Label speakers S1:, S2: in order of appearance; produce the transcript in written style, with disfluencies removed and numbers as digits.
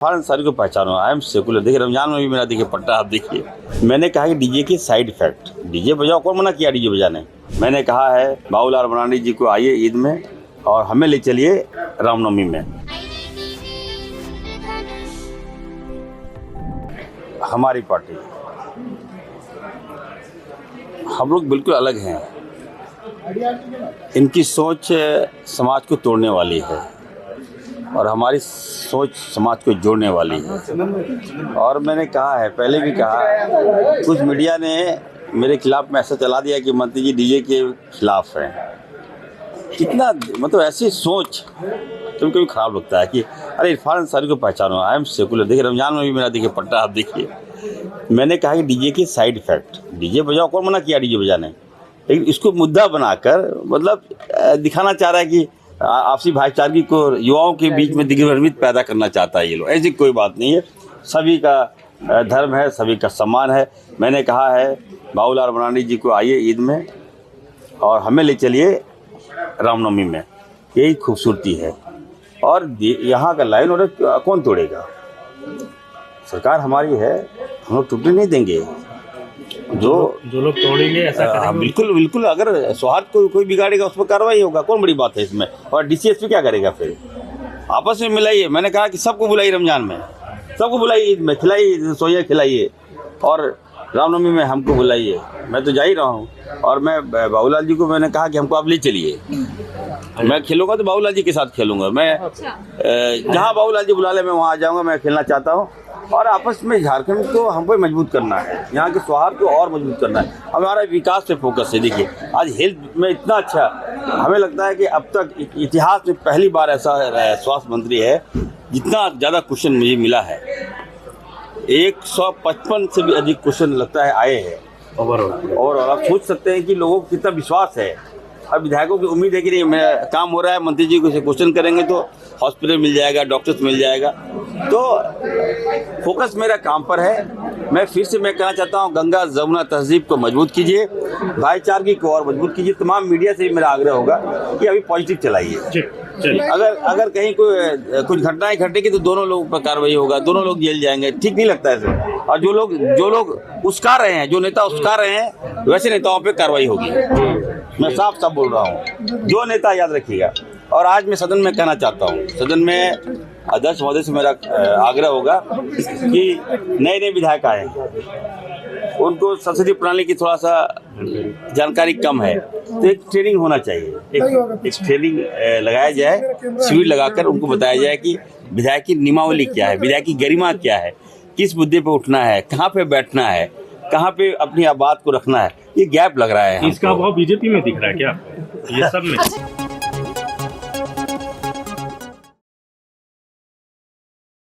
S1: Foreign सारी को पहचानो। I am secular. देखिए रमजान में भी मेरा देखिए पट्टा आप देखिए। मैंने कहा कि डीजे के साइड इफेक्ट, डीजे बजाओ, कौन मना किया डीजे बजाने। मैंने कहा है बाबूलाल मरांडी जी को आइए ईद में और हमें ले चलिए रामनवमी में। हमारी पार्टी, हम लोग बिल्कुल अलग हैं। इनकी सोच समाज को तोड़ने वाली है और हमारी सोच समाज को जोड़ने वाली है। और मैंने कहा है, पहले भी कहा, कुछ मीडिया ने मेरे खिलाफ में ऐसा चला दिया कि मंत्री जी डीजे के खिलाफ हैं। कितना मतलब ऐसी सोच कभी कभी खराब लगता है कि अरे इरफान अंसारी को पहचानो। I am secular. देखिए रमजान में भी मेरा देखिए पट्टा आप देखिए। मैंने कहा कि डीजे के साइड इफेक्ट, डीजे बजाओ, कौन मना किया डीजे बजाने, लेकिन इसको मुद्दा बनाकर मतलब दिखाना चाह रहा है कि आपसी भाईचारगी को युवाओं के बीच में दिग्भ्रमित पैदा करना चाहता है ये लोग। ऐसी कोई बात नहीं है। सभी का धर्म है, सभी का सम्मान है। मैंने कहा है बाबूलाल मरांडी जी को आइए ईद में और हमें ले चलिए रामनवमी में। यही खूबसूरती है। और यहाँ का लाइन ऑर्डर कौन तोड़ेगा? सरकार हमारी है, हम लोग टूटने नहीं देंगे। जो लोग तोड़ेंगे ऐसा करेंगे। बिल्कुल बिल्कुल। अगर सौहार्द को कोई बिगाड़ेगा उस पर कार्रवाई होगा। कौन बड़ी बात है इसमें। और डीसीएसपी क्या करेगा फिर? आपस में मिलाइए। मैंने कहा कि सबको बुलाइए रमजान में, सबको बुलाइए ईद में, खिलाइए, सोइए खिलाइए, और रामनवमी में हमको बुलाइए। मैं तो जा ही रहा हूँ। और मैं बाबूलाल जी को मैंने कहा कि हमको आप ले चलिए। मैं खेलूँगा तो बाबूलाल जी के साथ खेलूँगा। मैं जहाँ बाबूलाल जी बुला ले मैं वहाँ आ जाऊँगा। मैं खेलना चाहता हूँ। और आपस में झारखंड को हमको मजबूत करना है, यहाँ के सौहार्द को और मजबूत करना है। हमारा विकास पे फोकस है। देखिए आज हेल्थ में इतना अच्छा, हमें लगता है कि अब तक इतिहास में पहली बार ऐसा स्वास्थ्य मंत्री है जितना ज़्यादा क्वेश्चन मुझे मिला है। 155 से भी अधिक क्वेश्चन लगता है आए हैं और आप सोच सकते हैं कि लोगों को कितना विश्वास है। अब विधायकों की उम्मीद है कि नहीं, मैं काम हो रहा है, मंत्री जी को क्वेश्चन करेंगे तो हॉस्पिटल मिल जाएगा, डॉक्टर्स मिल जाएगा। तो फोकस मेरा काम पर है। मैं फिर से कहना चाहता हूँ, गंगा जमुना तहजीब को मजबूत कीजिए, भाईचारगी को और मजबूत कीजिए। तमाम मीडिया से मेरा आग्रह होगा कि अभी पॉजिटिव चलाइए। अगर कहीं कुछ घटनाएं घटेगी तो दोनों लोगों पर कार्रवाई होगा, दोनों लोग जेल जाएंगे। ठीक नहीं लगता है। और जो लोग उस्का रहे हैं, जो नेता उस्का रहे हैं, वैसे नेताओं पर कार्रवाई होगी। मैं साफ बोल रहा हूँ। जो नेता, याद रखिएगा। और आज मैं सदन में कहना चाहता हूँ, सदन में अध्यक्ष महोदय से मेरा आग्रह होगा कि नए विधायक आए हैं, उनको संसदीय प्रणाली की थोड़ा सा जानकारी कम है, तो एक ट्रेनिंग होना चाहिए। एक ट्रेनिंग लगाया जाए, शिविर लगाकर उनको बताया जाए कि विधायक की नियमावली क्या है, विधायक की गरिमा क्या है, किस मुद्दे पे उठना है, कहाँ पे बैठना है, कहाँ पे अपनी बात को रखना है। ये गैप लग रहा है।
S2: इसका भाव बीजेपी में दिख रहा है क्या ये सब में?